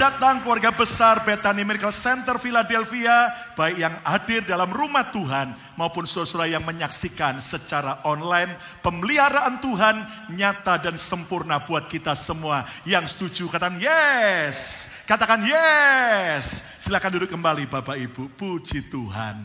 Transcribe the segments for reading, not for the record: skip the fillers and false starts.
datang keluarga besar Bethany Miracle Center Philadelphia, baik yang hadir dalam rumah Tuhan maupun saudara yang menyaksikan secara online. Pemeliharaan Tuhan nyata dan sempurna buat kita semua. Yang setuju katakan yes. Katakan yes. Silakan duduk kembali Bapak Ibu. Puji Tuhan.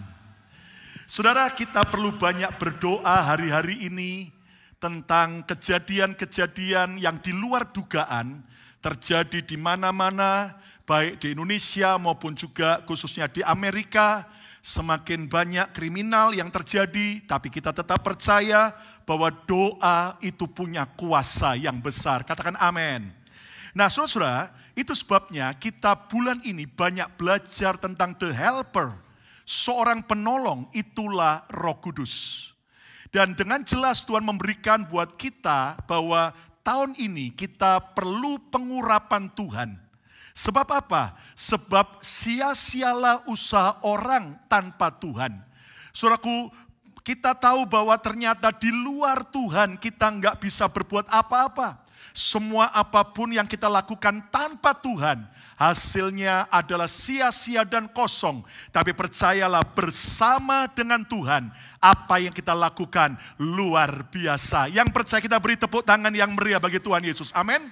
Saudara, kita perlu banyak berdoa hari-hari ini tentang kejadian-kejadian yang di luar dugaan terjadi di mana-mana, baik di Indonesia maupun juga khususnya di Amerika. Semakin banyak kriminal yang terjadi, tapi kita tetap percaya bahwa doa itu punya kuasa yang besar. Katakan amin. Nah saudara, itu sebabnya kita bulan ini banyak belajar tentang the helper. Seorang penolong, itulah Roh Kudus. Dan dengan jelas Tuhan memberikan buat kita bahwa tahun ini kita perlu pengurapan Tuhan. Sebab apa? Sebab sia-sialah usaha orang tanpa Tuhan. Saudaraku, kita tahu bahwa ternyata di luar Tuhan kita nggak bisa berbuat apa-apa. Semua apapun yang kita lakukan tanpa Tuhan, hasilnya adalah sia-sia dan kosong. Tapi percayalah, bersama dengan Tuhan, apa yang kita lakukan luar biasa. Yang percaya kita beri tepuk tangan yang meriah bagi Tuhan Yesus. Amin.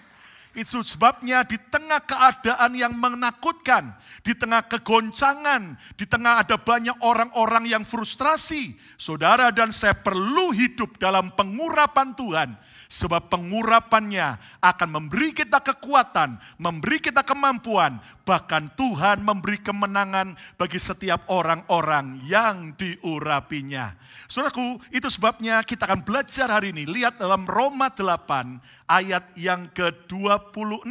Itu sebabnya di tengah keadaan yang menakutkan, di tengah kegoncangan, di tengah ada banyak orang-orang yang frustrasi, saudara dan saya perlu hidup dalam pengurapan Tuhan. Sebab pengurapannya akan memberi kita kekuatan, memberi kita kemampuan, bahkan Tuhan memberi kemenangan bagi setiap orang-orang yang diurapinya. Saudaraku, itu sebabnya kita akan belajar hari ini. Lihat dalam Roma 8 ayat yang ke-26.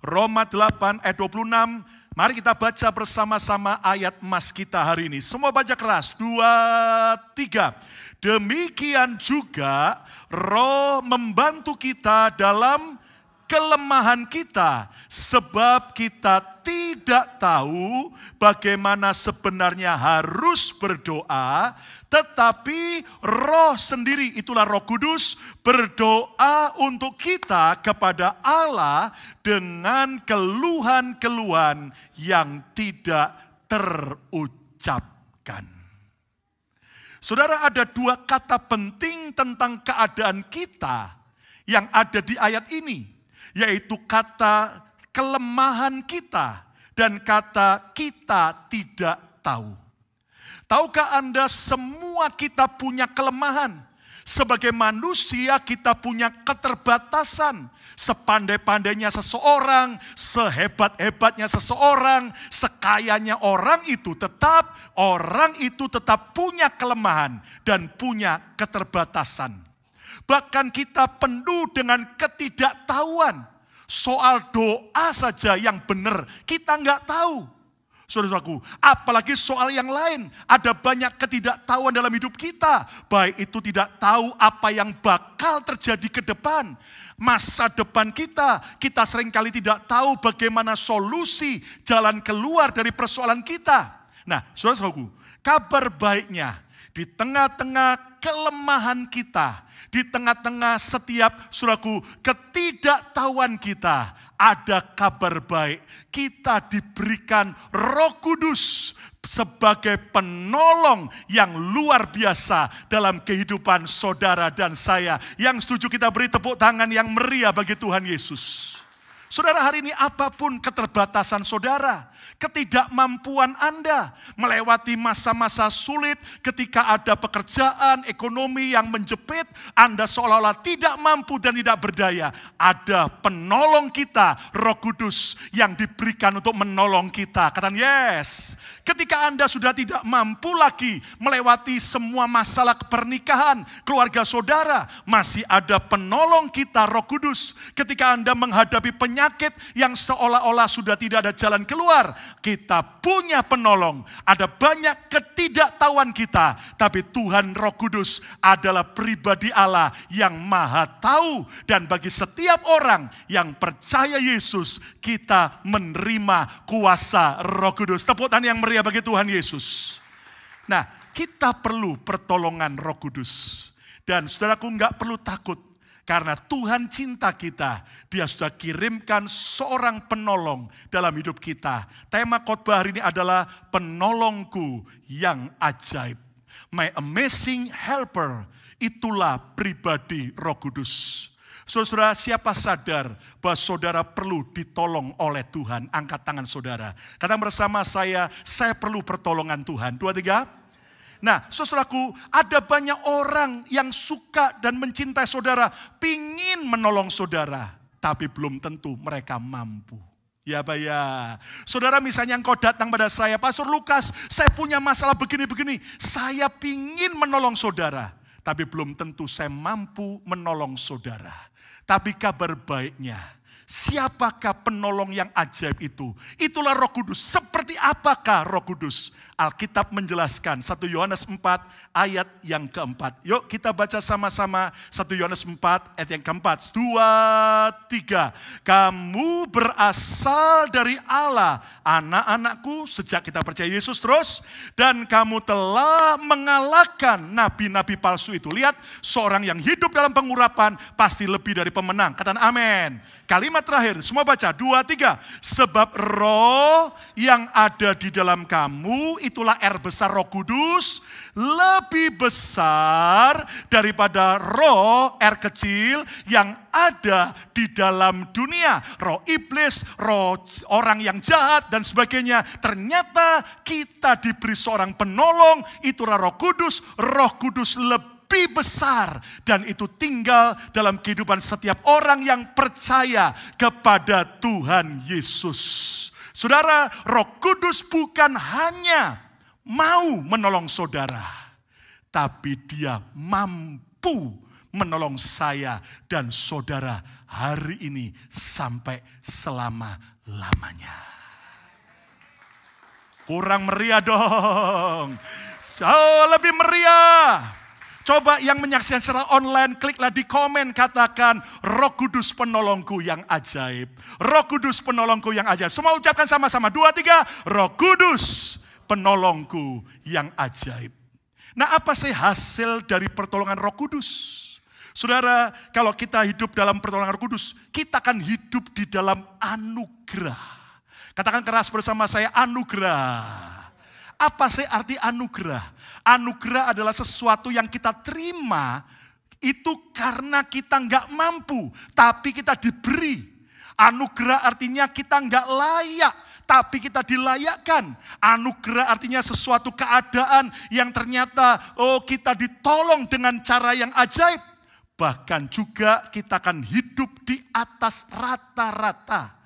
Roma 8 ayat 26. Mari kita baca bersama-sama ayat emas kita hari ini. Semua baca keras. 2, 3. Demikian juga Roh membantu kita dalam kelemahan kita, sebab kita tidak tahu bagaimana sebenarnya harus berdoa, tetapi Roh sendiri, itulah Roh Kudus, berdoa untuk kita kepada Allah dengan keluhan-keluhan yang tidak terucapkan. Saudara, ada dua kata penting tentang keadaan kita yang ada di ayat ini, yaitu kata kelemahan kita dan kata kita tidak tahu. Tahukah Anda, semua kita punya kelemahan. Sebagai manusia kita punya keterbatasan. Sepandai-pandainya seseorang, sehebat-hebatnya seseorang, sekayanya orang itu tetap punya kelemahan dan punya keterbatasan. Bahkan kita penuh dengan ketidaktahuan. Soal doa saja yang benar kita nggak tahu. Saudaraku, apalagi soal yang lain. Ada banyak ketidaktahuan dalam hidup kita. Baik itu tidak tahu apa yang bakal terjadi ke depan. Masa depan kita seringkali tidak tahu bagaimana solusi jalan keluar dari persoalan kita. Nah, saudaraku, kabar baiknya di tengah-tengah kelemahan kita, di tengah-tengah setiap saudaraku ketidaktahuan kita, ada kabar baik. Kita diberikan Roh Kudus sebagai penolong yang luar biasa dalam kehidupan saudara dan saya. Yang setuju kita beri tepuk tangan yang meriah bagi Tuhan Yesus. Saudara, hari ini apapun keterbatasan saudara, ketidakmampuan Anda melewati masa-masa sulit ketika ada pekerjaan, ekonomi yang menjepit, Anda seolah-olah tidak mampu dan tidak berdaya. Ada penolong kita, Roh Kudus yang diberikan untuk menolong kita. Katakan yes. Ketika Anda sudah tidak mampu lagi melewati semua masalah pernikahan, keluarga saudara, masih ada penolong kita, Roh Kudus. Ketika Anda menghadapi penyakit yang seolah-olah sudah tidak ada jalan keluar, kita punya penolong. Ada banyak ketidaktahuan kita, tapi Tuhan Roh Kudus adalah pribadi Allah yang maha tahu. Dan bagi setiap orang yang percaya Yesus, kita menerima kuasa Roh Kudus. Tepuk tangan yang meriah bagi Tuhan Yesus. Nah, kita perlu pertolongan Roh Kudus. Dan saudaraku, nggak perlu takut. Karena Tuhan cinta kita, Dia sudah kirimkan seorang penolong dalam hidup kita. Tema khotbah hari ini adalah penolongku yang ajaib. My amazing helper, itulah pribadi Roh Kudus. Saudara, siapa sadar bahwa saudara perlu ditolong oleh Tuhan? Angkat tangan saudara. Katakan bersama saya perlu pertolongan Tuhan. 2, 3. Nah, saudaraku, ada banyak orang yang suka dan mencintai saudara, pingin menolong saudara, tapi belum tentu mereka mampu. Ya, Pak ya. Saudara, misalnya engkau datang pada saya, Pastor Lukas, saya punya masalah begini-begini. Saya pingin menolong saudara, tapi belum tentu saya mampu menolong saudara. Tapi kabar baiknya, siapakah penolong yang ajaib itu? Itulah Roh Kudus. Seperti apakah Roh Kudus? Alkitab menjelaskan 1 Yohanes 4 ayat yang keempat. Yuk kita baca sama-sama 1 Yohanes 4 ayat yang keempat. 2, 3. Kamu berasal dari Allah, anak-anakku, sejak kita percaya Yesus terus. Dan kamu telah mengalahkan nabi-nabi palsu itu. Lihat, seorang yang hidup dalam pengurapan pasti lebih dari pemenang. Katakan amin. Kalimat terakhir, semua baca, 2, 3. Sebab roh yang ada di dalam kamu, itulah R besar Roh Kudus, lebih besar daripada roh R kecil yang ada di dalam dunia. Roh iblis, roh orang yang jahat dan sebagainya. Ternyata kita diberi seorang penolong, itulah Roh Kudus. Roh Kudus lebih besar dan itu tinggal dalam kehidupan setiap orang yang percaya kepada Tuhan Yesus. Saudara, Roh Kudus bukan hanya mau menolong saudara, tapi Dia mampu menolong saya dan saudara hari ini sampai selama-lamanya. Kurang meriah dong. Jauh lebih meriah. Coba yang menyaksikan secara online, kliklah di komen, katakan Roh Kudus penolongku yang ajaib. Roh Kudus penolongku yang ajaib. Semua ucapkan sama-sama, 2, 3. Roh Kudus penolongku yang ajaib. Nah, apa sih hasil dari pertolongan Roh Kudus? Saudara, kalau kita hidup dalam pertolongan Roh Kudus, kita akan hidup di dalam anugerah. Katakan keras bersama saya, anugerah. Apa sih arti anugerah? Anugerah adalah sesuatu yang kita terima itu karena kita nggak mampu, tapi kita diberi. Anugerah artinya kita nggak layak, tapi kita dilayakkan. Anugerah artinya sesuatu keadaan yang ternyata kita ditolong dengan cara yang ajaib. Bahkan juga kita akan hidup di atas rata-rata.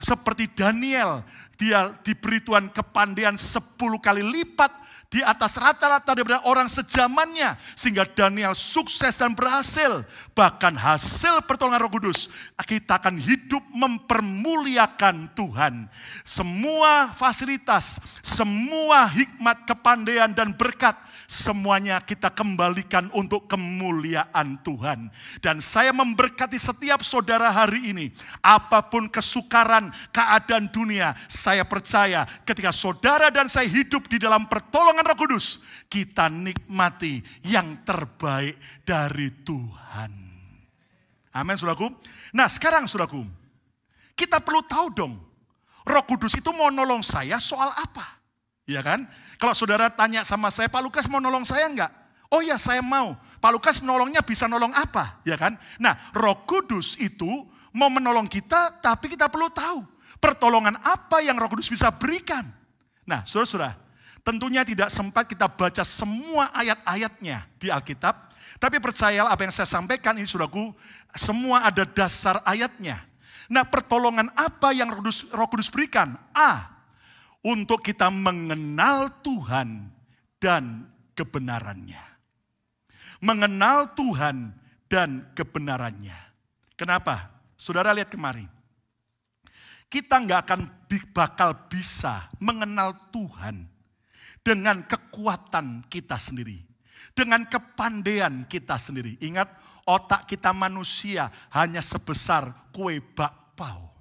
Seperti Daniel, dia diberi Tuhan kepandaian 10 kali lipat di atas rata-rata daripada orang sejamannya. Sehingga Daniel sukses dan berhasil. Bahkan hasil pertolongan Roh Kudus, kita akan hidup mempermuliakan Tuhan. Semua fasilitas, semua hikmat, kepandaian dan berkat, semuanya kita kembalikan untuk kemuliaan Tuhan. Dan saya memberkati setiap saudara hari ini. Apapun kesukaran, keadaan dunia, saya percaya ketika saudara dan saya hidup di dalam pertolongan Roh Kudus, kita nikmati yang terbaik dari Tuhan. Amin, saudaraku. Nah, sekarang saudaraku, kita perlu tahu dong, Roh Kudus itu mau nolong saya soal apa? Ya kan? Kalau saudara tanya sama saya, Pak Lukas mau nolong saya enggak? Oh ya, saya mau. Pak Lukas menolongnya bisa nolong apa? Ya kan? Nah, Roh Kudus itu mau menolong kita, tapi kita perlu tahu pertolongan apa yang Roh Kudus bisa berikan. Nah, saudara-saudara, tentunya tidak sempat kita baca semua ayat-ayatnya di Alkitab, tapi percayalah apa yang saya sampaikan ini, saudaraku, semua ada dasar ayatnya. Nah, pertolongan apa yang Roh Kudus berikan? Untuk kita mengenal Tuhan dan kebenarannya. Mengenal Tuhan dan kebenarannya. Kenapa? Saudara lihat kemari. Kita nggak akan bakal bisa mengenal Tuhan dengan kekuatan kita sendiri. Dengan kepandaian kita sendiri. Ingat, otak kita manusia hanya sebesar kue bakpao.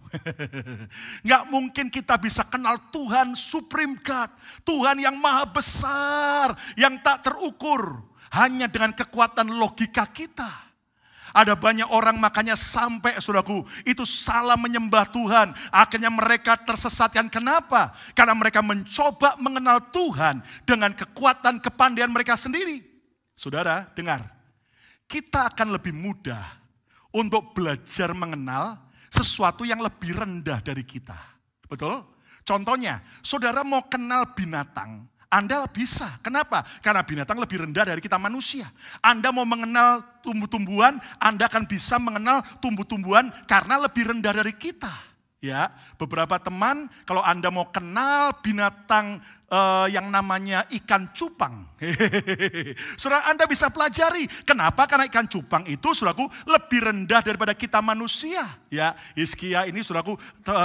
Nggak mungkin kita bisa kenal Tuhan Supreme God, Tuhan yang maha besar, yang tak terukur, hanya dengan kekuatan logika kita. Ada banyak orang makanya sampai saudaraku itu salah menyembah Tuhan. Akhirnya mereka tersesatkan. Kenapa? Karena mereka mencoba mengenal Tuhan dengan kekuatan kepandaian mereka sendiri. Saudara, dengar. Kita akan lebih mudah untuk belajar mengenal sesuatu yang lebih rendah dari kita. Betul? Contohnya, saudara mau kenal binatang. Anda bisa. Kenapa? Karena binatang lebih rendah dari kita manusia. Anda mau mengenal tumbuh-tumbuhan, Anda akan bisa mengenal tumbuh-tumbuhan karena lebih rendah dari kita. Ya, beberapa teman, kalau Anda mau kenal binatang yang namanya ikan cupang. Saudara, Anda bisa pelajari. Kenapa? Karena ikan cupang itu, saudaraku, lebih rendah daripada kita manusia. Ya, Hizkia ini, saudaraku,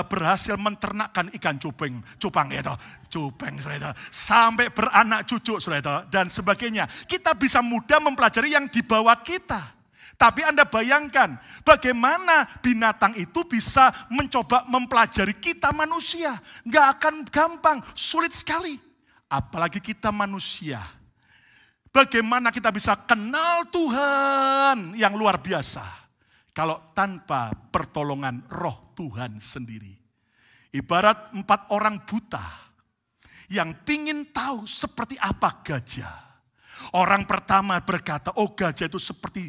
berhasil menternakkan ikan cupang itu. Cupang, saudara, sampai beranak cucu, saudara, dan sebagainya. Kita bisa mudah mempelajari yang di bawah kita. Tapi Anda bayangkan bagaimana binatang itu bisa mencoba mempelajari kita manusia. Nggak akan gampang, sulit sekali. Apalagi kita manusia. Bagaimana kita bisa kenal Tuhan yang luar biasa. Kalau tanpa pertolongan roh Tuhan sendiri. Ibarat 4 orang buta yang pingin tahu seperti apa gajah. Orang pertama berkata, oh gajah itu seperti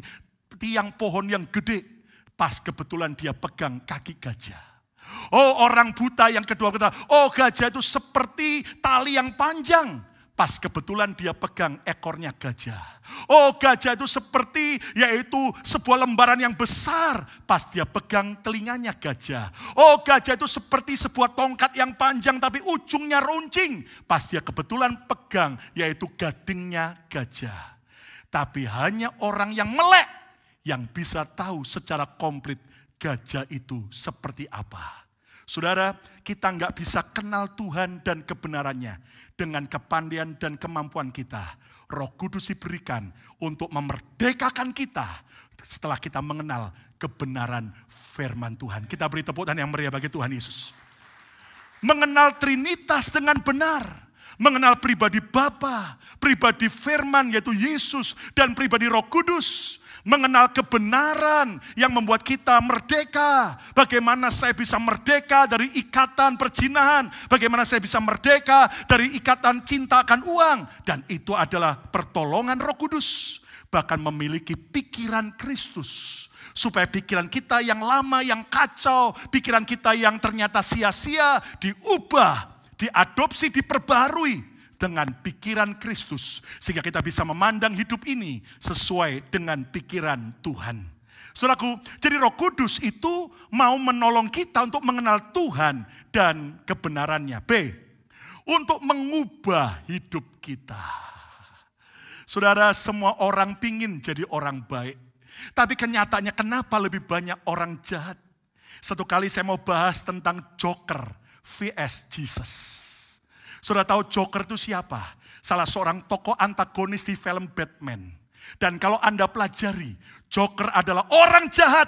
tiang pohon yang gede. Pas kebetulan dia pegang kaki gajah. Oh, orang buta yang kedua berkata, oh gajah itu seperti tali yang panjang. Pas kebetulan dia pegang ekornya gajah. Oh, gajah itu seperti yaitu sebuah lembaran yang besar. Pas dia pegang telinganya gajah. Oh, gajah itu seperti sebuah tongkat yang panjang tapi ujungnya runcing. Pas dia kebetulan pegang yaitu gadingnya gajah. Tapi hanya orang yang melek yang bisa tahu secara komplit gajah itu seperti apa. Saudara, kita nggak bisa kenal Tuhan dan kebenarannya dengan kepandaian dan kemampuan kita. Roh Kudus diberikan untuk memerdekakan kita setelah kita mengenal kebenaran firman Tuhan. Kita beri tepuk tangan yang meriah bagi Tuhan Yesus. Mengenal Trinitas dengan benar. Mengenal pribadi Bapa, pribadi firman yaitu Yesus dan pribadi Roh Kudus. Mengenal kebenaran yang membuat kita merdeka. Bagaimana saya bisa merdeka dari ikatan perzinahan. Bagaimana saya bisa merdeka dari ikatan cinta akan uang. Dan itu adalah pertolongan Roh Kudus. Bahkan memiliki pikiran Kristus. Supaya pikiran kita yang lama, yang kacau. Pikiran kita yang ternyata sia-sia diubah, diadopsi, diperbarui dengan pikiran Kristus. Sehingga kita bisa memandang hidup ini sesuai dengan pikiran Tuhan. Saudaraku, jadi Roh Kudus itu mau menolong kita untuk mengenal Tuhan dan kebenarannya. B, untuk mengubah hidup kita. Saudara, semua orang pingin jadi orang baik. Tapi kenyataannya kenapa lebih banyak orang jahat? Satu kali saya mau bahas tentang Joker vs Jesus. Saudara tahu Joker itu siapa? Salah seorang tokoh antagonis di film Batman. Dan kalau Anda pelajari, Joker adalah orang jahat.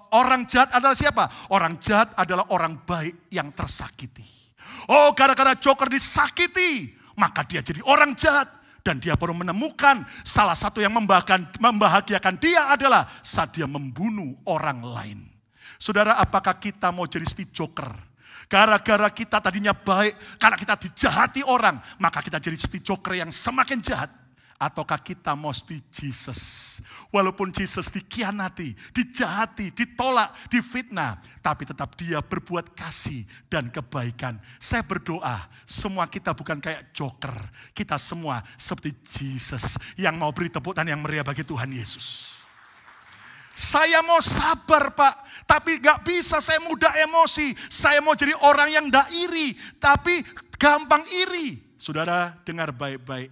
Orang jahat adalah siapa? Orang jahat adalah orang baik yang tersakiti. Oh, gara-gara Joker disakiti, maka dia jadi orang jahat. Dan dia baru menemukan salah satu yang membahagiakan dia adalah saat dia membunuh orang lain. Saudara, apakah kita mau jadi seperti Joker? Gara-gara kita tadinya baik, karena kita dijahati orang, maka kita jadi seperti Joker yang semakin jahat. Ataukah kita mau seperti Jesus? Walaupun Jesus dikhianati, dijahati, ditolak, difitnah, tapi tetap dia berbuat kasih dan kebaikan. Saya berdoa, semua kita bukan kayak Joker. Kita semua seperti Jesus yang mau beri tepuk tangan yang meriah bagi Tuhan Yesus. Saya mau sabar Pak, tapi gak bisa, saya mudah emosi. Saya mau jadi orang yang gak iri, tapi gampang iri. Saudara dengar baik-baik.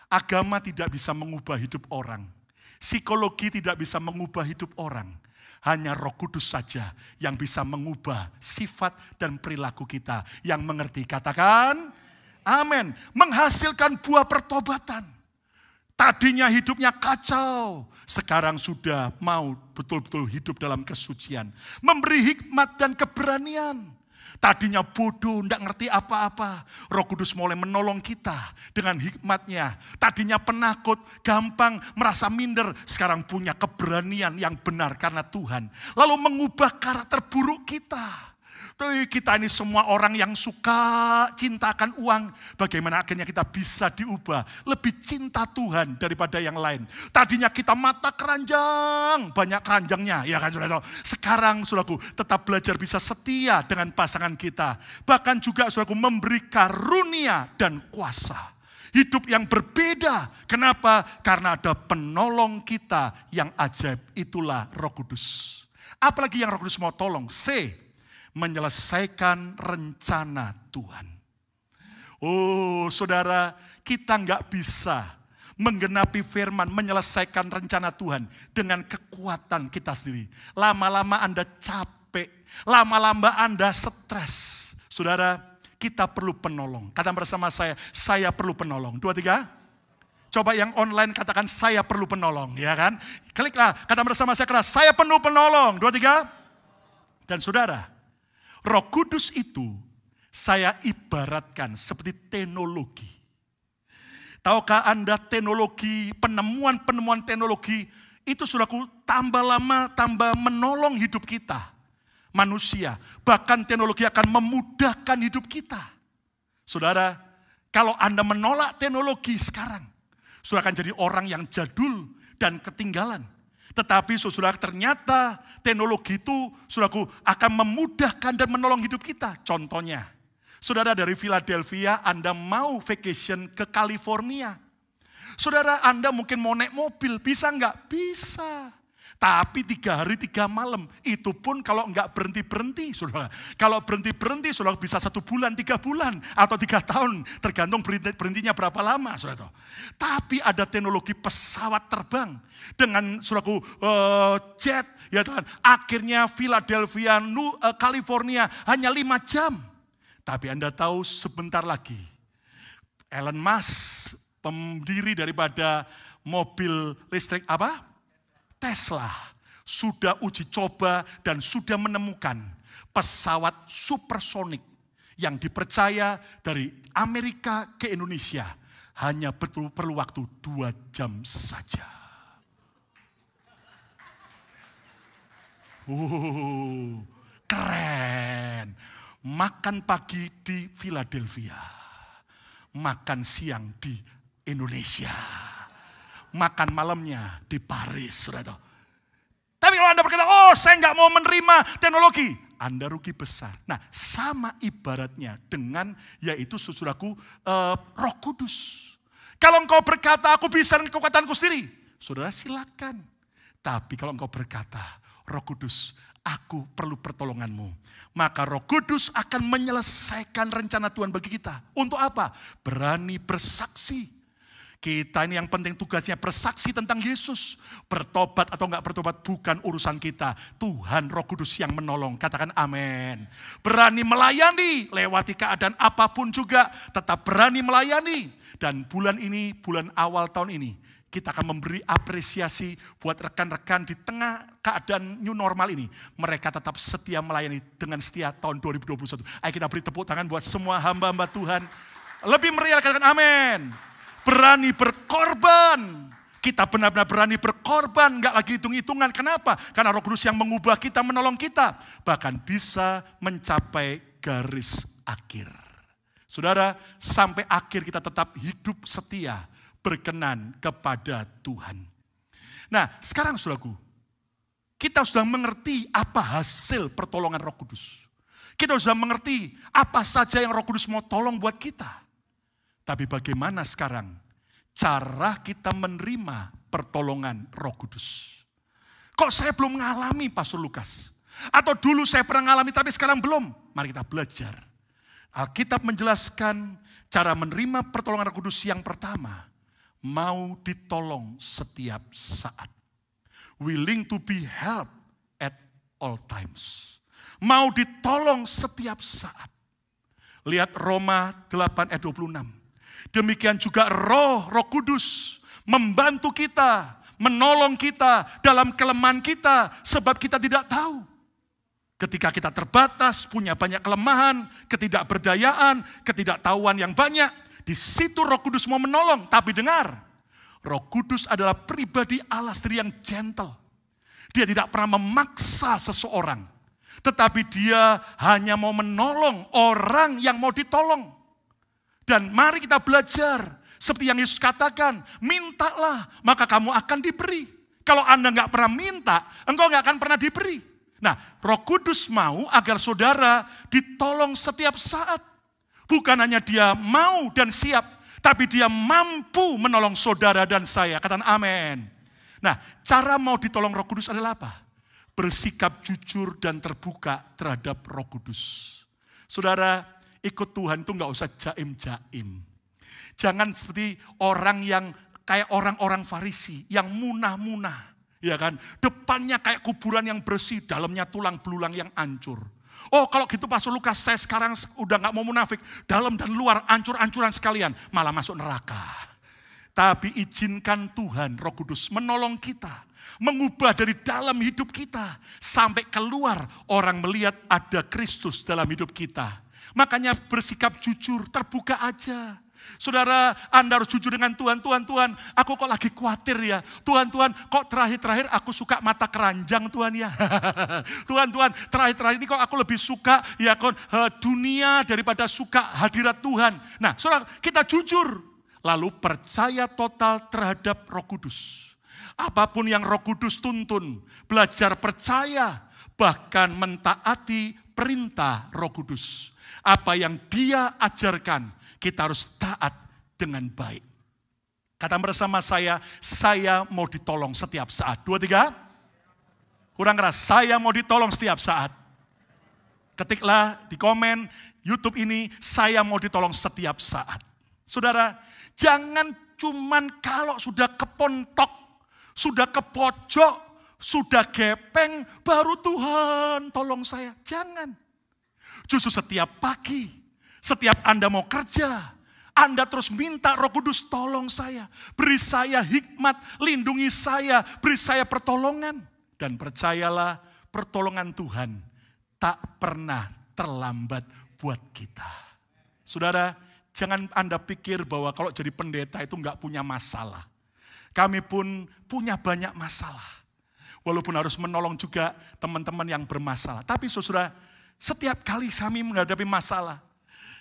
Agama tidak bisa mengubah hidup orang. Psikologi tidak bisa mengubah hidup orang. Hanya Roh Kudus saja yang bisa mengubah sifat dan perilaku kita. Yang mengerti, katakan amin. Menghasilkan buah pertobatan. Tadinya hidupnya kacau, sekarang sudah mau betul-betul hidup dalam kesucian. Memberi hikmat dan keberanian. Tadinya bodoh, tidak ngerti apa-apa. Roh Kudus mulai menolong kita dengan hikmatnya. Tadinya penakut, gampang merasa minder. Sekarang punya keberanian yang benar karena Tuhan. Lalu mengubah karakter buruk kita. Kita ini semua orang yang suka cintakan uang. Bagaimana akhirnya kita bisa diubah. Lebih cinta Tuhan daripada yang lain. Tadinya kita mata keranjang. Banyak keranjangnya. Ya kan, saudara. Sekarang saudaraku tetap belajar bisa setia dengan pasangan kita. Bahkan juga saudaraku memberi karunia dan kuasa. Hidup yang berbeda. Kenapa? Karena ada penolong kita yang ajaib. Itulah Roh Kudus. Apalagi yang Roh Kudus mau tolong? C. Menyelesaikan rencana Tuhan. Oh saudara, kita nggak bisa menggenapi firman, menyelesaikan rencana Tuhan dengan kekuatan kita sendiri. Lama-lama Anda capek, lama-lama Anda stres. Saudara, kita perlu penolong. Kata bersama saya perlu penolong. 2, 3. Coba yang online katakan saya perlu penolong, ya kan? Kliklah, kata bersama saya keras, saya perlu penolong. 2, 3. Dan saudara, Roh Kudus itu saya ibaratkan seperti teknologi. Tahukah Anda teknologi, penemuan-penemuan teknologi itu saudaraku tambah lama tambah menolong hidup kita. Manusia, bahkan teknologi akan memudahkan hidup kita. Saudara, kalau Anda menolak teknologi sekarang, saudara akan jadi orang yang jadul dan ketinggalan. Tetapi saudara ternyata teknologi itu saudaraku akan memudahkan dan menolong hidup kita. Contohnya, saudara dari Philadelphia Anda mau vacation ke California. Saudara Anda mungkin mau naik mobil, bisa nggak? Bisa. Tapi 3 hari 3 malam, itu pun kalau nggak berhenti-berhenti, saudara. Kalau berhenti-berhenti, saudara bisa 1 bulan, 3 bulan, atau 3 tahun. Tergantung berhentinya berapa lama, saudara. Tapi ada teknologi pesawat terbang. Dengan saudaraku jet, ya Tuhan. Akhirnya Philadelphia, California, hanya 5 jam. Tapi Anda tahu sebentar lagi, Elon Musk, pendiri daripada mobil listrik apa? Tesla sudah uji coba dan sudah menemukan pesawat supersonik yang dipercaya dari Amerika ke Indonesia hanya perlu waktu 2 jam saja. Keren. Makan pagi di Philadelphia, makan siang di Indonesia. Makan malamnya di Paris. Saudara. Tapi kalau Anda berkata, oh saya nggak mau menerima teknologi. Anda rugi besar. Nah sama ibaratnya dengan yaitu saudaraku Roh Kudus. Kalau engkau berkata aku bisa dengan kekuatanku sendiri. Saudara silakan. Tapi kalau engkau berkata Roh Kudus aku perlu pertolonganmu. Maka Roh Kudus akan menyelesaikan rencana Tuhan bagi kita. Untuk apa? Berani bersaksi. Kita ini yang penting tugasnya bersaksi tentang Yesus. Bertobat atau enggak bertobat bukan urusan kita. Tuhan Roh Kudus yang menolong. Katakan amin. Berani melayani lewati keadaan apapun juga. Tetap berani melayani. Dan bulan ini, bulan awal tahun ini. Kita akan memberi apresiasi buat rekan-rekan di tengah keadaan new normal ini. Mereka tetap setia melayani dengan setia tahun 2021. Ayo kita beri tepuk tangan buat semua hamba-hamba Tuhan. Lebih meriah katakan amin. Berani berkorban. Kita benar-benar berani berkorban. Enggak lagi hitung-hitungan. Kenapa? Karena Roh Kudus yang mengubah kita, menolong kita. Bahkan bisa mencapai garis akhir. Saudara, sampai akhir kita tetap hidup setia. Berkenan kepada Tuhan. Nah, sekarang saudaraku. Kita sudah mengerti apa hasil pertolongan Roh Kudus. Kita sudah mengerti apa saja yang Roh Kudus mau tolong buat kita. Tapi bagaimana sekarang cara kita menerima pertolongan Roh Kudus? Kok saya belum mengalami Pastor Lukas? Atau dulu saya pernah mengalami tapi sekarang belum? Mari kita belajar. Alkitab menjelaskan cara menerima pertolongan Roh Kudus yang pertama. Mau ditolong setiap saat. Willing to be helped at all times. Mau ditolong setiap saat. Lihat Roma 8 ayat 26. Demikian juga Roh Kudus membantu kita, menolong kita dalam kelemahan kita sebab kita tidak tahu. Ketika kita terbatas, punya banyak kelemahan, ketidakberdayaan, ketidaktahuan yang banyak, di situ Roh Kudus mau menolong. Tapi dengar, Roh Kudus adalah pribadi Allah sendiri yang gentle. Dia tidak pernah memaksa seseorang, tetapi dia hanya mau menolong orang yang mau ditolong. Dan mari kita belajar, seperti yang Yesus katakan, mintalah maka kamu akan diberi. Kalau Anda nggak pernah minta, engkau nggak akan pernah diberi. Nah, Roh Kudus mau agar saudara ditolong setiap saat. Bukan hanya dia mau dan siap, tapi dia mampu menolong saudara dan saya. Katakan amin. Nah, cara mau ditolong Roh Kudus adalah apa? Bersikap jujur dan terbuka terhadap Roh Kudus. Saudara, ikut Tuhan itu nggak usah jaim-jaim. Jangan seperti orang yang kayak orang-orang Farisi yang munah-munah. Ya kan, depannya kayak kuburan yang bersih, dalamnya tulang belulang yang hancur. Oh kalau gitu Pastor Lukas, saya sekarang udah gak mau munafik. Dalam dan luar hancur-hancuran sekalian, malah masuk neraka. Tapi izinkan Tuhan, Roh Kudus menolong kita. Mengubah dari dalam hidup kita. Sampai keluar orang melihat ada Kristus dalam hidup kita. Makanya bersikap jujur, terbuka aja. Saudara, Anda harus jujur dengan Tuhan. Tuhan, aku kok lagi khawatir ya. Tuhan, kok terakhir-terakhir aku suka mata keranjang Tuhan ya. Tuhan, terakhir-terakhir ini kok aku lebih suka ya dunia daripada suka hadirat Tuhan. Nah, saudara, kita jujur. Lalu percaya total terhadap Roh Kudus. Apapun yang Roh Kudus tuntun, belajar percaya, bahkan mentaati perintah Roh Kudus. Apa yang Dia ajarkan, kita harus taat dengan baik. Kata bersama saya mau ditolong setiap saat. 2, 3. Kurang keras, saya mau ditolong setiap saat. Ketiklah di komen YouTube ini, saya mau ditolong setiap saat. Saudara, jangan cuman kalau sudah kepontok, sudah ke pojok, sudah gepeng, baru Tuhan tolong saya. Jangan. Justru setiap pagi, setiap Anda mau kerja, Anda terus minta Roh Kudus tolong saya. Beri saya hikmat, lindungi saya, beri saya pertolongan. Dan percayalah pertolongan Tuhan tak pernah terlambat buat kita. Saudara, jangan Anda pikir bahwa kalau jadi pendeta itu enggak punya masalah. Kami pun punya banyak masalah. Walaupun harus menolong juga teman-teman yang bermasalah. Tapi saudara, setiap kali kami menghadapi masalah,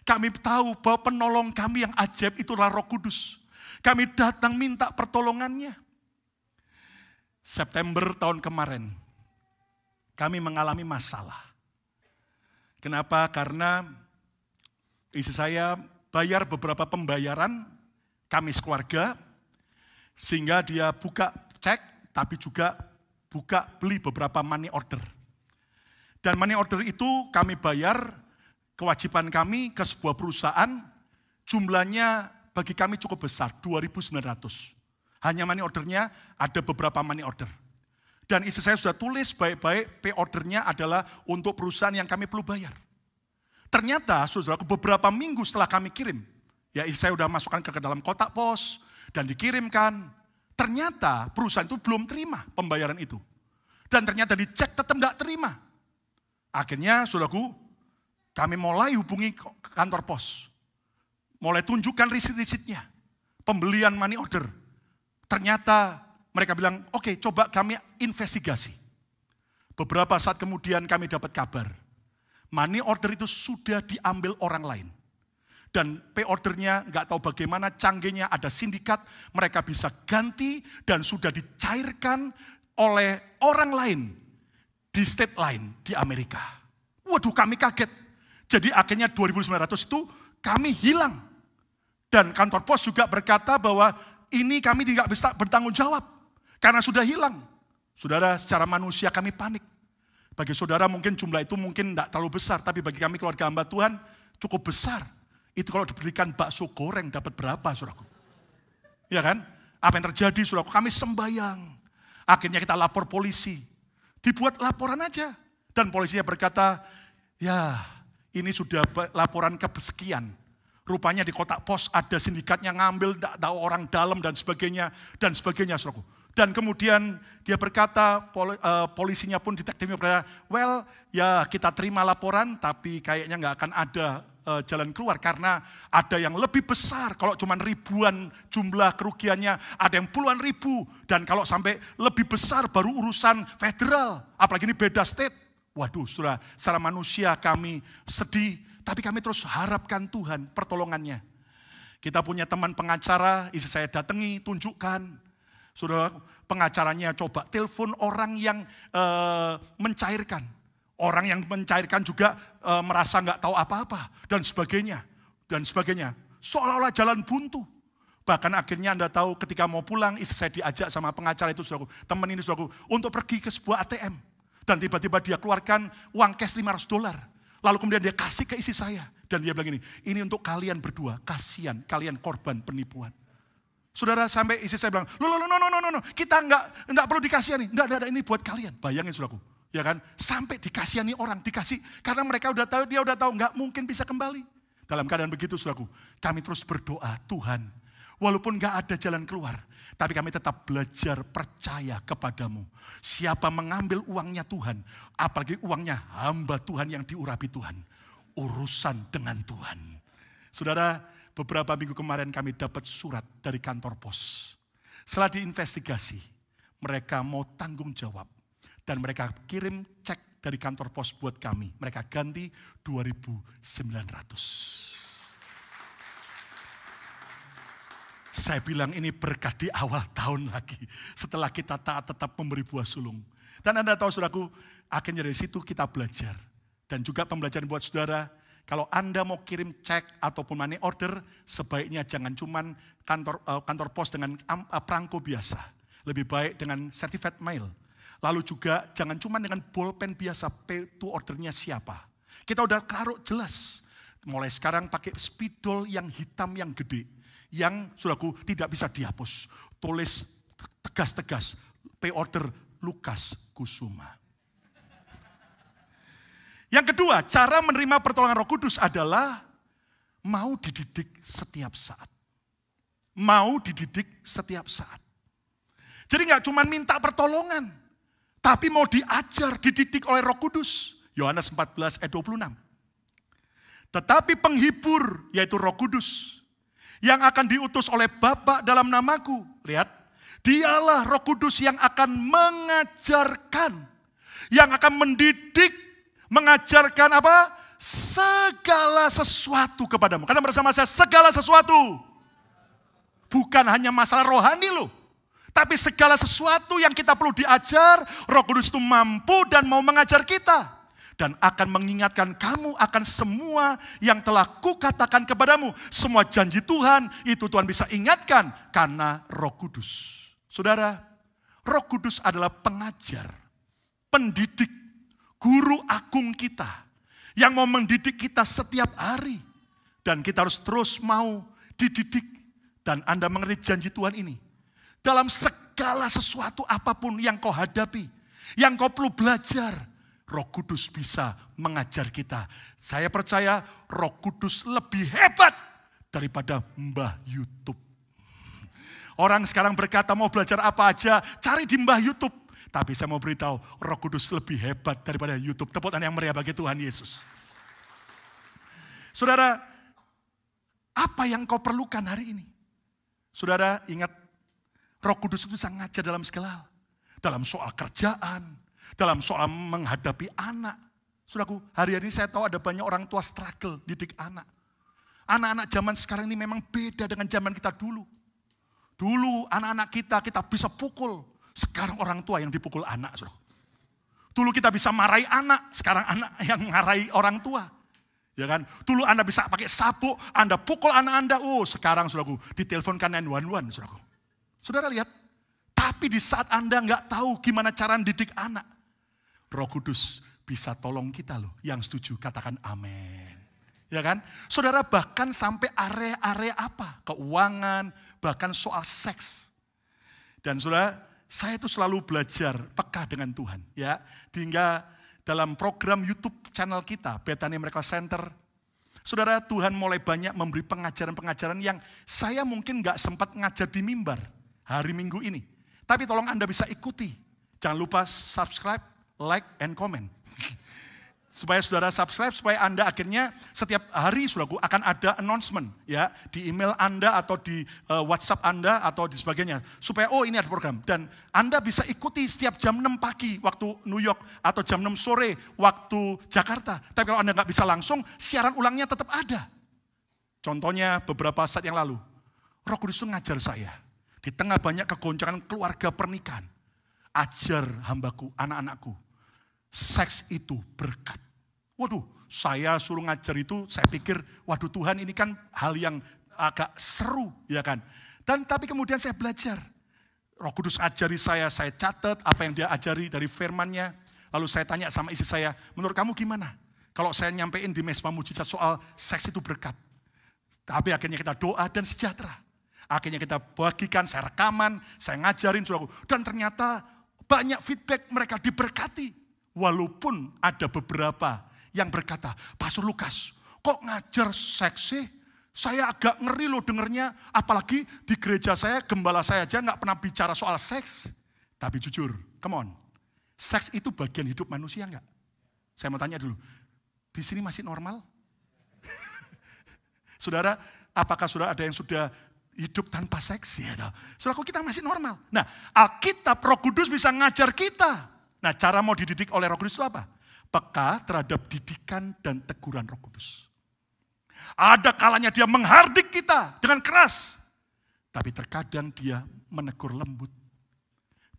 kami tahu bahwa penolong kami yang ajaib itulah Roh Kudus. Kami datang minta pertolongannya. September tahun kemarin, kami mengalami masalah. Kenapa? Karena istri saya bayar beberapa pembayaran kami sekeluarga, sehingga dia buka cek, tapi juga beli beberapa money order. Dan money order itu kami bayar, kewajiban kami ke sebuah perusahaan, jumlahnya bagi kami cukup besar, 2.900. Hanya money ordernya ada beberapa money order. Dan istri saya sudah tulis baik-baik, pay ordernya adalah untuk perusahaan yang kami perlu bayar. Ternyata, saudaraku, beberapa minggu setelah kami kirim, ya istri saya sudah masukkan ke dalam kotak pos, dan dikirimkan. Ternyata perusahaan itu belum terima pembayaran itu. Dan ternyata dicek tetap tidak terima. Akhirnya, saudaraku, kami mulai hubungi kantor pos. Mulai tunjukkan risit-risitnya. Pembelian money order. Ternyata mereka bilang, oke, coba kami investigasi. Beberapa saat kemudian kami dapat kabar. Money order itu sudah diambil orang lain. Dan pay ordernya nggak tahu bagaimana canggihnya, ada sindikat, mereka bisa ganti dan sudah dicairkan oleh orang lain di state lain di Amerika. Waduh, kami kaget. Jadi akhirnya 2.900 itu kami hilang. Dan kantor pos juga berkata bahwa ini kami tidak bisa bertanggung jawab karena sudah hilang. Saudara, secara manusia kami panik. Bagi saudara mungkin jumlah itu mungkin tidak terlalu besar, tapi bagi kami keluarga hamba Tuhan cukup besar. Itu kalau diberikan bakso goreng dapat berapa, saudaraku? Ya kan? Apa yang terjadi, saudaraku? Kami sembayang. Akhirnya kita lapor polisi. Dibuat laporan aja. Dan polisinya berkata, ya ini sudah laporan kesekian. Rupanya di kotak pos ada sindikatnya ngambil, tidak tahu orang dalam dan sebagainya, saudaraku. Dan kemudian dia berkata, polisinya pun detektifnya berkata, well ya kita terima laporan tapi kayaknya nggak akan ada jalan keluar. Karena ada yang lebih besar, kalau cuma ribuan jumlah kerugiannya, ada yang puluhan ribu. Dan kalau sampai lebih besar baru urusan federal, apalagi ini beda state. Waduh saudara, secara manusia kami sedih, tapi kami terus harapkan Tuhan pertolongannya. Kita punya teman pengacara, istri saya datangi, tunjukkan. Saudara, pengacaranya coba telepon orang yang mencairkan. Orang yang mencairkan juga merasa nggak tahu apa-apa dan sebagainya. Dan sebagainya. Seolah-olah jalan buntu. Bahkan akhirnya Anda tahu ketika mau pulang, istri saya diajak sama pengacara itu, saudaraku, teman ini saudaraku, untuk pergi ke sebuah ATM. Dan tiba-tiba dia keluarkan uang cash $500. Lalu kemudian dia kasih ke istri saya. Dan dia bilang ini untuk kalian berdua, kasihan kalian korban penipuan. Saudara, sampai istri saya bilang, no, kita enggak perlu dikasihani. Enggak, ini buat kalian. Bayangin saudaraku, ya kan? Sampai dikasihani orang, dikasih. Karena mereka udah tahu, dia udah tahu enggak mungkin bisa kembali. Dalam keadaan begitu saudaraku, kami terus berdoa, Tuhan, walaupun enggak ada jalan keluar, tapi kami tetap belajar percaya kepadamu. Siapa mengambil uangnya Tuhan, apalagi uangnya hamba Tuhan yang diurapi Tuhan, urusan dengan Tuhan. Saudara, beberapa minggu kemarin kami dapat surat dari kantor pos. Setelah diinvestigasi, mereka mau tanggung jawab. Dan mereka kirim cek dari kantor pos buat kami. Mereka ganti 2.900. Saya bilang ini berkah di awal tahun lagi. Setelah kita taat tetap memberi buah sulung. Dan Anda tahu saudaraku, akhirnya dari situ kita belajar. Dan juga pembelajaran buat saudara, kalau Anda mau kirim cek ataupun money order, sebaiknya jangan cuman kantor pos dengan perangko biasa. Lebih baik dengan certified mail. Lalu juga jangan cuman dengan bolpen biasa, pay to ordernya siapa. Kita udah taruh jelas. Mulai sekarang pakai spidol yang hitam yang gede. Yang saudaraku tidak bisa dihapus. Tulis tegas-tegas, pay order Lukas Kusuma. Yang kedua, cara menerima pertolongan Roh Kudus adalah mau dididik setiap saat. Mau dididik setiap saat. Jadi nggak cuma minta pertolongan, tapi mau diajar, dididik oleh Roh Kudus. Yohanes 14 ayat 26. Tetapi penghibur, yaitu Roh Kudus, yang akan diutus oleh Bapa dalam namaku. Lihat, dialah Roh Kudus yang akan mengajarkan, yang akan mendidik, mengajarkan apa? Segala sesuatu kepadamu. Karena bersama saya segala sesuatu. Bukan hanya masalah rohani loh. Tapi segala sesuatu yang kita perlu diajar, Roh Kudus itu mampu dan mau mengajar kita. Dan akan mengingatkan kamu akan semua yang telah kukatakan kepadamu. Semua janji Tuhan, itu Tuhan bisa ingatkan karena Roh Kudus. Saudara, Roh Kudus adalah pengajar, pendidik, guru agung kita yang mau mendidik kita setiap hari. Dan kita harus terus mau dididik. Dan Anda mengerti janji Tuhan ini. Dalam segala sesuatu apapun yang kau hadapi, yang kau perlu belajar, Roh Kudus bisa mengajar kita. Saya percaya Roh Kudus lebih hebat daripada Mbah YouTube. Orang sekarang berkata mau belajar apa aja, cari di Mbah YouTube. Tapi saya mau beritahu, Roh Kudus lebih hebat daripada YouTube. Tepuk tangan yang meriah bagi Tuhan Yesus. Saudara, apa yang kau perlukan hari ini? Saudara, ingat, Roh Kudus itu bisa ngajar dalam segala hal. Dalam soal kerjaan, dalam soal menghadapi anak. Saudaraku, hari ini saya tahu ada banyak orang tua struggle didik anak. Anak-anak zaman sekarang ini memang beda dengan zaman kita dulu. Dulu anak-anak kita bisa pukul. Sekarang orang tua yang dipukul anak. Saudara. Dulu kita bisa marahi anak, sekarang anak yang marahi orang tua. Ya kan? Dulu Anda bisa pakai sabuk, Anda pukul anak Anda. Oh, sekarang saudaraku, diteleponkan 911, saudaraku. Saudara lihat, tapi di saat Anda nggak tahu gimana cara didik anak, Roh Kudus bisa tolong kita loh. Yang setuju katakan amin. Ya kan? Saudara, bahkan sampai area-area apa? Keuangan, bahkan soal seks. Dan saudara, saya itu selalu belajar peka dengan Tuhan. Ya, hingga dalam program YouTube channel kita, Bethany Miracle Center, saudara, Tuhan mulai banyak memberi pengajaran-pengajaran yang saya mungkin nggak sempat ngajar di mimbar hari Minggu ini. Tapi tolong Anda bisa ikuti. Jangan lupa subscribe, like, and comment. Supaya saudara subscribe, supaya Anda akhirnya setiap hari saudaraku akan ada announcement ya di email Anda atau di WhatsApp Anda atau di sebagainya. Supaya ini ada program. Dan Anda bisa ikuti setiap jam 6 pagi waktu New York atau jam 6 sore waktu Jakarta. Tapi kalau Anda nggak bisa langsung, siaran ulangnya tetap ada. Contohnya beberapa saat yang lalu, Roh Kudus itu ngajar saya. Di tengah banyak kegoncangan keluarga pernikahan. Ajar hambaku, anak-anakku. Seks itu berkat. Waduh, saya suruh ngajar itu, saya pikir, waduh Tuhan ini kan hal yang agak seru, ya kan. Tapi kemudian saya belajar. Roh Kudus ajari saya catat apa yang dia ajari dari firman-Nya. Lalu saya tanya sama istri saya, menurut kamu gimana? Kalau saya nyampein di Mesbah Mujizat soal seks itu berkat. Tapi akhirnya kita doa dan sejahtera. Akhirnya kita bagikan, saya rekaman, saya ngajarin saudaraku. Dan ternyata banyak feedback mereka diberkati. Walaupun ada beberapa yang berkata, Pastor Lukas, kok ngajar seks sih? Saya agak ngeri loh dengernya, apalagi di gereja saya, gembala saya aja gak pernah bicara soal seks. Tapi jujur, come on, seks itu bagian hidup manusia gak? Saya mau tanya dulu, di sini masih normal? Saudara, apakah saudara ada yang sudah hidup tanpa seks? Ya, saudaraku, kita masih normal. Nah, Alkitab, Roh Kudus bisa ngajar kita. Nah, cara mau dididik oleh Roh Kudus itu apa? Peka terhadap didikan dan teguran Roh Kudus. Ada kalanya dia menghardik kita dengan keras. Tapi terkadang dia menegur lembut.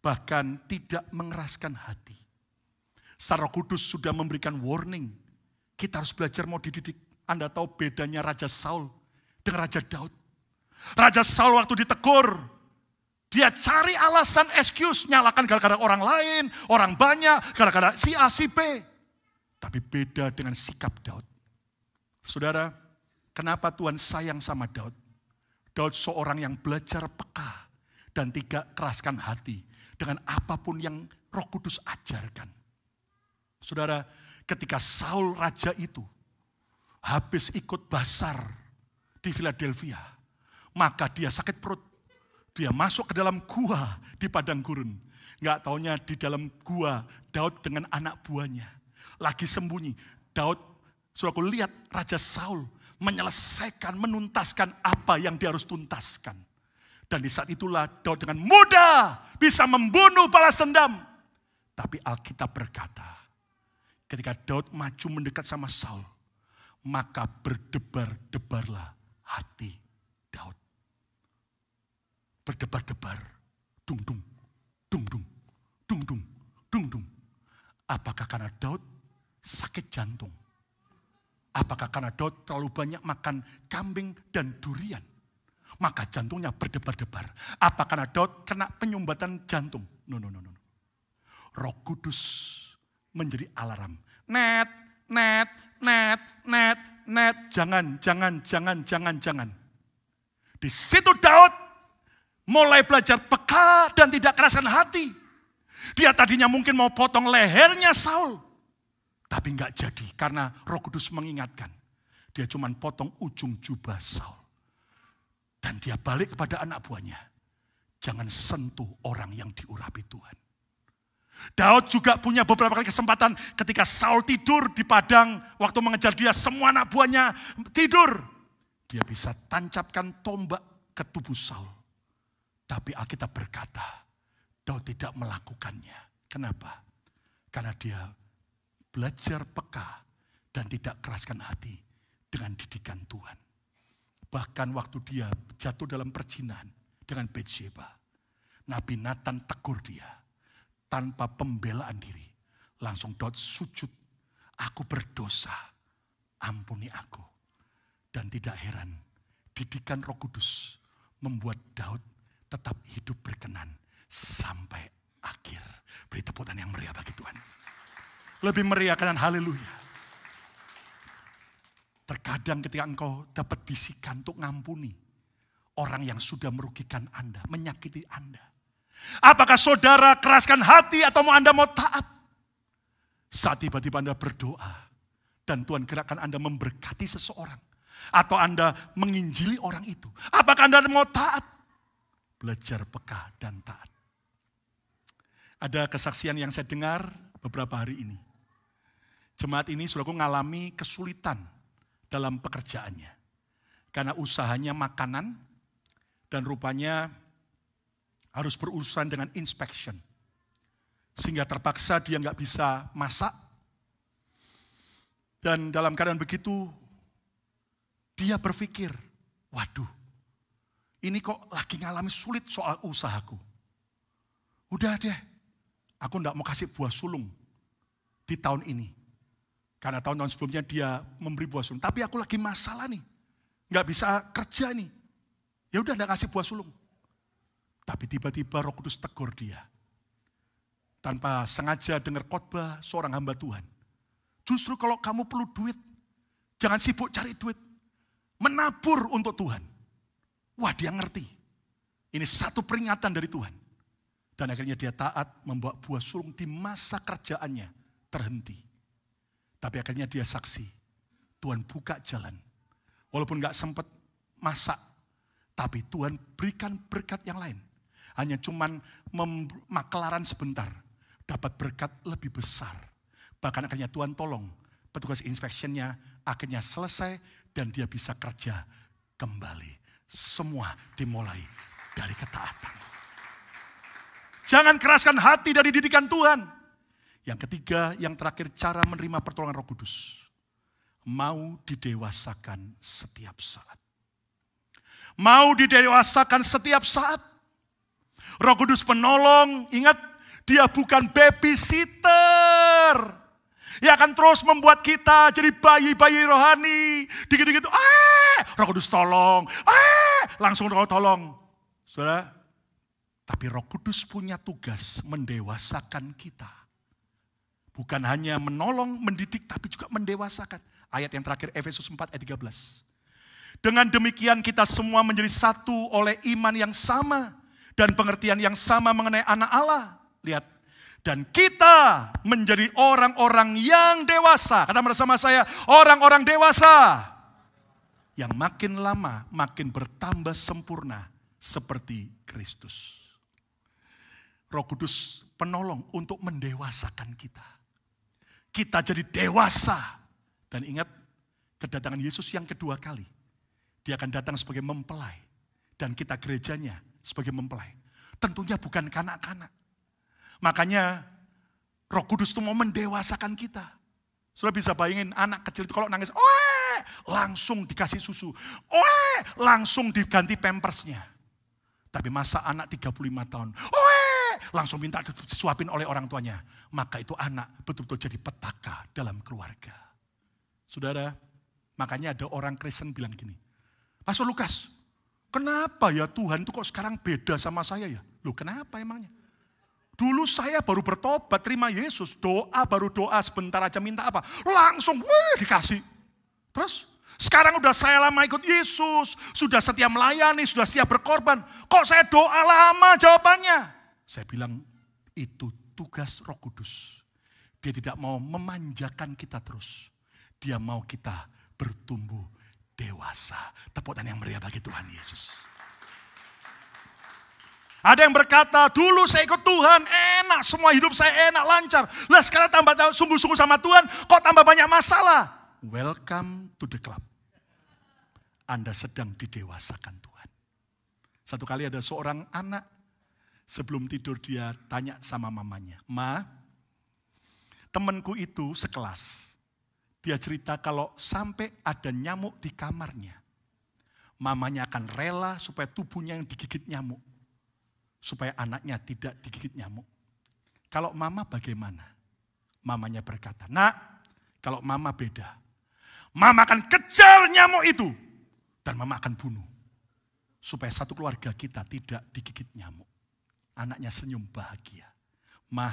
Bahkan tidak mengeraskan hati. Roh Kudus sudah memberikan warning. Kita harus belajar mau dididik. Anda tahu bedanya Raja Saul dengan Raja Daud. Raja Saul waktu ditegur, dia cari alasan, excuse, nyalakan gara-gara orang lain, orang banyak, gara-gara si A, si B. Tapi beda dengan sikap Daud. Saudara, kenapa Tuhan sayang sama Daud? Daud seorang yang belajar peka dan tidak keraskan hati dengan apapun yang Roh Kudus ajarkan. Saudara, ketika Saul raja itu habis ikut basar di Philadelphia, maka dia sakit perut. Dia masuk ke dalam gua di padang gurun. Nggak taunya di dalam gua Daud dengan anak buahnya lagi sembunyi. Daud, saudaraku, lihat Raja Saul menyelesaikan, menuntaskan apa yang dia harus tuntaskan. Dan di saat itulah Daud dengan mudah bisa membunuh balas dendam. Tapi Alkitab berkata, ketika Daud maju mendekat sama Saul, maka berdebar-debarlah hati Daud. Berdebar-debar, dung-dung, dung-dung, dung-dung, dung-dung. Apakah karena Daud sakit jantung? Apakah karena Daud terlalu banyak makan kambing dan durian? Maka jantungnya berdebar-debar. Apa karena Daud kena penyumbatan jantung? No. Roh Kudus menjadi alarm. Net. Jangan. Di situ Daud mulai belajar peka dan tidak keraskan hati. Dia tadinya mungkin mau potong lehernya Saul. Tapi enggak jadi karena Roh Kudus mengingatkan. Dia cuma potong ujung jubah Saul. Dan dia balik kepada anak buahnya. Jangan sentuh orang yang diurapi Tuhan. Daud juga punya beberapa kali kesempatan ketika Saul tidur di padang. Waktu mengejar dia, semua anak buahnya tidur. Dia bisa tancapkan tombak ke tubuh Saul. Tapi Alkitab berkata, Daud tidak melakukannya. Kenapa? Karena dia belajar peka dan tidak keraskan hati dengan didikan Tuhan. Bahkan waktu dia jatuh dalam perjinahan dengan Batsheba, Nabi Nathan tegur dia tanpa pembelaan diri. Langsung Daud sujud, aku berdosa, ampuni aku. Dan tidak heran, didikan Roh Kudus membuat Daud tetap hidup berkenan sampai akhir. Beri tepuk tangan yang meriah bagi Tuhan. Lebih meriah kan, haleluya. Terkadang ketika engkau dapat bisikan untuk ngampuni orang yang sudah merugikan Anda, menyakiti Anda. Apakah saudara keraskan hati atau Anda mau taat? Saat tiba-tiba Anda berdoa dan Tuhan gerakkan Anda memberkati seseorang. Atau Anda menginjili orang itu. Apakah Anda mau taat? Belajar peka dan taat. Ada kesaksian yang saya dengar beberapa hari ini. Jemaat ini saudaraku mengalami kesulitan dalam pekerjaannya. Karena usahanya makanan dan rupanya harus berurusan dengan inspection. Sehingga terpaksa dia nggak bisa masak. Dan dalam keadaan begitu, dia berpikir, waduh, ini kok lagi ngalami sulit soal usahaku. Udah deh, aku nggak mau kasih buah sulung di tahun ini. Karena tahun-tahun sebelumnya dia memberi buah sulung. Tapi aku lagi masalah nih, nggak bisa kerja nih. Ya udah nggak kasih buah sulung. Tapi tiba-tiba Roh Kudus tegur dia. Tanpa sengaja dengar khotbah seorang hamba Tuhan. Justru kalau kamu perlu duit, jangan sibuk cari duit. Menabur untuk Tuhan. Wah, dia ngerti. Ini satu peringatan dari Tuhan. Dan akhirnya dia taat membawa buah sulung di masa kerjaannya terhenti. Tapi akhirnya dia saksi. Tuhan buka jalan. Walaupun gak sempat masak. Tapi Tuhan berikan berkat yang lain. Hanya cuman makelaran sebentar. Dapat berkat lebih besar. Bahkan akhirnya Tuhan tolong. Petugas inspeksinya akhirnya selesai. Dan dia bisa kerja kembali. Semua dimulai dari ketaatan. Jangan keraskan hati dari didikan Tuhan. Yang ketiga, yang terakhir, cara menerima pertolongan Roh Kudus. Mau didewasakan setiap saat. Mau didewasakan setiap saat. Roh Kudus penolong, ingat, dia bukan babysitter. Dia akan terus membuat kita jadi bayi-bayi rohani. Dikit-dikit, Roh Kudus tolong, langsung Roh tolong. Saudara, tapi Roh Kudus punya tugas mendewasakan kita. Bukan hanya menolong, mendidik, tapi juga mendewasakan. Ayat yang terakhir, Efesus 4 ayat 13. Dengan demikian kita semua menjadi satu oleh iman yang sama. Dan pengertian yang sama mengenai anak Allah. Lihat. Dan kita menjadi orang-orang yang dewasa. Kata bersama saya, orang-orang dewasa. Yang makin lama makin bertambah sempurna seperti Kristus. Roh Kudus penolong untuk mendewasakan kita. Kita jadi dewasa. Dan ingat, kedatangan Yesus yang kedua kali. Dia akan datang sebagai mempelai. Dan kita gerejanya sebagai mempelai. Tentunya bukan kanak-kanak. Makanya Roh Kudus itu mau mendewasakan kita. Sudah bisa bayangin anak kecil itu kalau nangis, langsung dikasih susu. Langsung diganti pampersnya. Tapi masa anak 35 tahun, langsung minta disuapin oleh orang tuanya. Maka itu anak betul-betul jadi petaka dalam keluarga. Saudara, makanya ada orang Kristen bilang gini, Pastor Lukas, kenapa ya Tuhan itu kok sekarang beda sama saya ya? Loh kenapa emangnya? Dulu saya baru bertobat, terima Yesus. Baru doa sebentar aja minta apa. Langsung dikasih. Terus sekarang udah saya lama ikut Yesus. Sudah setia melayani, sudah setia berkorban. Kok saya doa lama jawabannya? Saya bilang itu tugas Roh Kudus. Dia tidak mau memanjakan kita terus. Dia mau kita bertumbuh dewasa. Tepuk tangan yang meriah bagi Tuhan Yesus. Ada yang berkata, dulu saya ikut Tuhan, enak, semua hidup saya enak, lancar. Lah sekarang tambah sungguh-sungguh sama Tuhan, kok tambah banyak masalah. Welcome to the club. Anda sedang didewasakan Tuhan. Satu kali ada seorang anak, sebelum tidur dia tanya sama mamanya, Ma, temanku itu sekelas. Dia cerita kalau sampai ada nyamuk di kamarnya, mamanya akan rela supaya tubuhnya yang digigit nyamuk. Supaya anaknya tidak digigit nyamuk. Kalau mama bagaimana? Mamanya berkata, Nak, kalau mama beda. Mama akan kejar nyamuk itu. Dan mama akan bunuh. Supaya satu keluarga kita tidak digigit nyamuk. Anaknya senyum bahagia. Ma,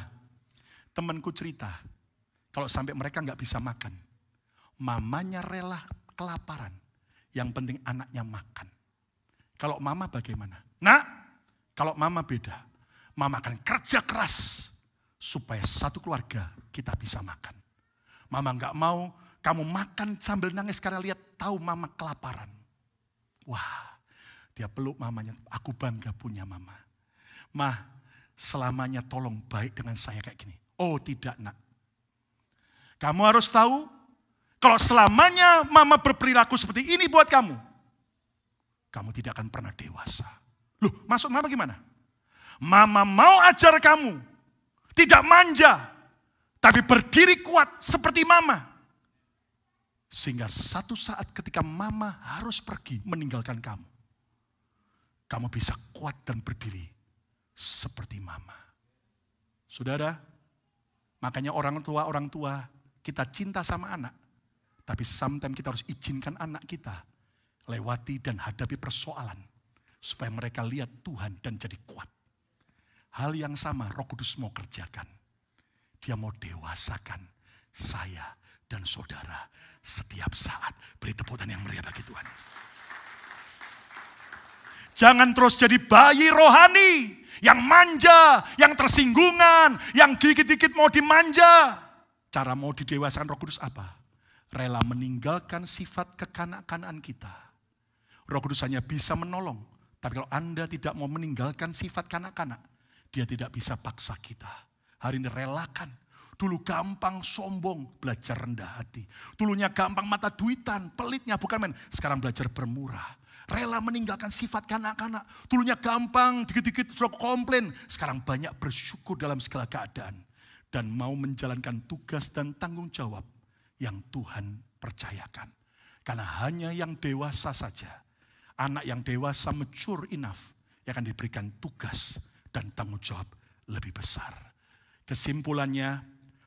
temanku cerita, kalau sampai mereka nggak bisa makan. Mamanya rela kelaparan. Yang penting anaknya makan. Kalau mama bagaimana? Nak, kalau mama beda, mama akan kerja keras supaya satu keluarga kita bisa makan. Mama nggak mau kamu makan sambil nangis karena lihat tahu mama kelaparan. Wah, dia peluk mamanya, aku bangga punya mama. Ma, selamanya tolong baik dengan saya kayak gini. Oh tidak nak. Kamu harus tahu, kalau selamanya mama berperilaku seperti ini buat kamu, kamu tidak akan pernah dewasa. Loh, maksud mama gimana? Mama mau ajar kamu, tidak manja, tapi berdiri kuat seperti mama. Sehingga satu saat ketika mama harus pergi meninggalkan kamu, kamu bisa kuat dan berdiri seperti mama. Saudara, makanya orang tua kita cinta sama anak. Tapi sometimes kita harus izinkan anak kita lewati dan hadapi persoalan. Supaya mereka lihat Tuhan dan jadi kuat. Hal yang sama Roh Kudus mau kerjakan. Dia mau dewasakan saya dan saudara setiap saat. Beri tepuk tangan yang meriah bagi Tuhan. Jangan terus jadi bayi rohani. Yang manja, yang tersinggungan, yang dikit-dikit mau dimanja. Cara mau didewasakan Roh Kudus apa? Rela meninggalkan sifat kekanak-kanaan kita. Roh Kudus hanya bisa menolong. Tapi kalau Anda tidak mau meninggalkan sifat kanak-kanak, Dia tidak bisa paksa kita. Hari ini relakan. Dulu gampang sombong, belajar rendah hati. Dulunya gampang mata duitan, pelitnya bukan main. Sekarang belajar bermurah. Rela meninggalkan sifat kanak-kanak. Dulunya gampang, dikit-dikit sudah komplain. Sekarang banyak bersyukur dalam segala keadaan. Dan mau menjalankan tugas dan tanggung jawab yang Tuhan percayakan. Karena hanya yang dewasa saja, anak yang dewasa mature enough, yang akan diberikan tugas dan tanggung jawab lebih besar. Kesimpulannya,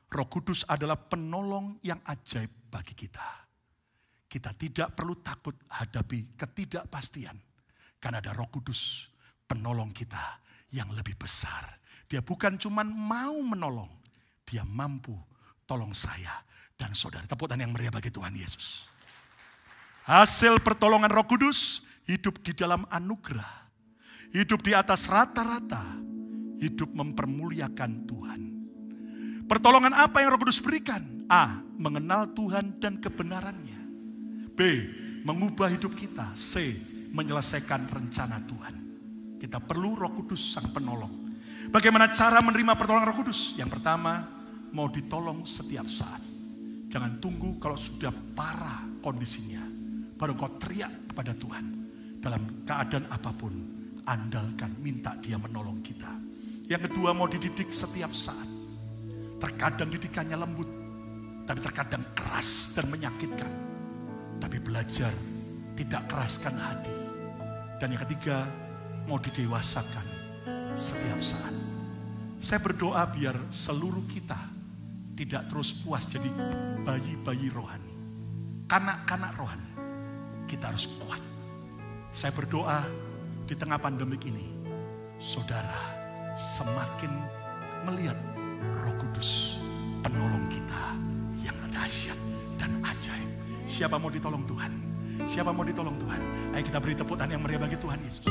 Roh Kudus adalah penolong yang ajaib bagi kita. Kita tidak perlu takut hadapi ketidakpastian. Karena ada Roh Kudus, penolong kita yang lebih besar. Dia bukan cuma mau menolong, Dia mampu tolong saya dan saudara. Tepuk tangan yang meriah bagi Tuhan Yesus. Hasil pertolongan Roh Kudus, hidup di dalam anugerah. Hidup di atas rata-rata. Hidup mempermuliakan Tuhan. Pertolongan apa yang Roh Kudus berikan? A. Mengenal Tuhan dan kebenarannya. B. Mengubah hidup kita. C. Menyelesaikan rencana Tuhan. Kita perlu Roh Kudus sang penolong. Bagaimana cara menerima pertolongan Roh Kudus? Yang pertama, mau ditolong setiap saat. Jangan tunggu kalau sudah parah kondisinya. Baru kau teriak kepada Tuhan. Dalam keadaan apapun, andalkan, minta Dia menolong kita. Yang kedua, mau dididik setiap saat. Terkadang didikannya lembut, tapi terkadang keras dan menyakitkan. Tapi belajar tidak keraskan hati. Dan yang ketiga, mau didewasakan setiap saat. Saya berdoa biar seluruh kita tidak terus puas jadi bayi-bayi rohani. Kanak-kanak rohani. Kita harus kuat. Saya berdoa di tengah pandemik ini, saudara semakin melihat Roh Kudus, penolong kita yang dahsyat dan ajaib. Siapa mau ditolong Tuhan? Siapa mau ditolong Tuhan? Ayo kita beri tepuk tangan yang meriah bagi Tuhan Yesus.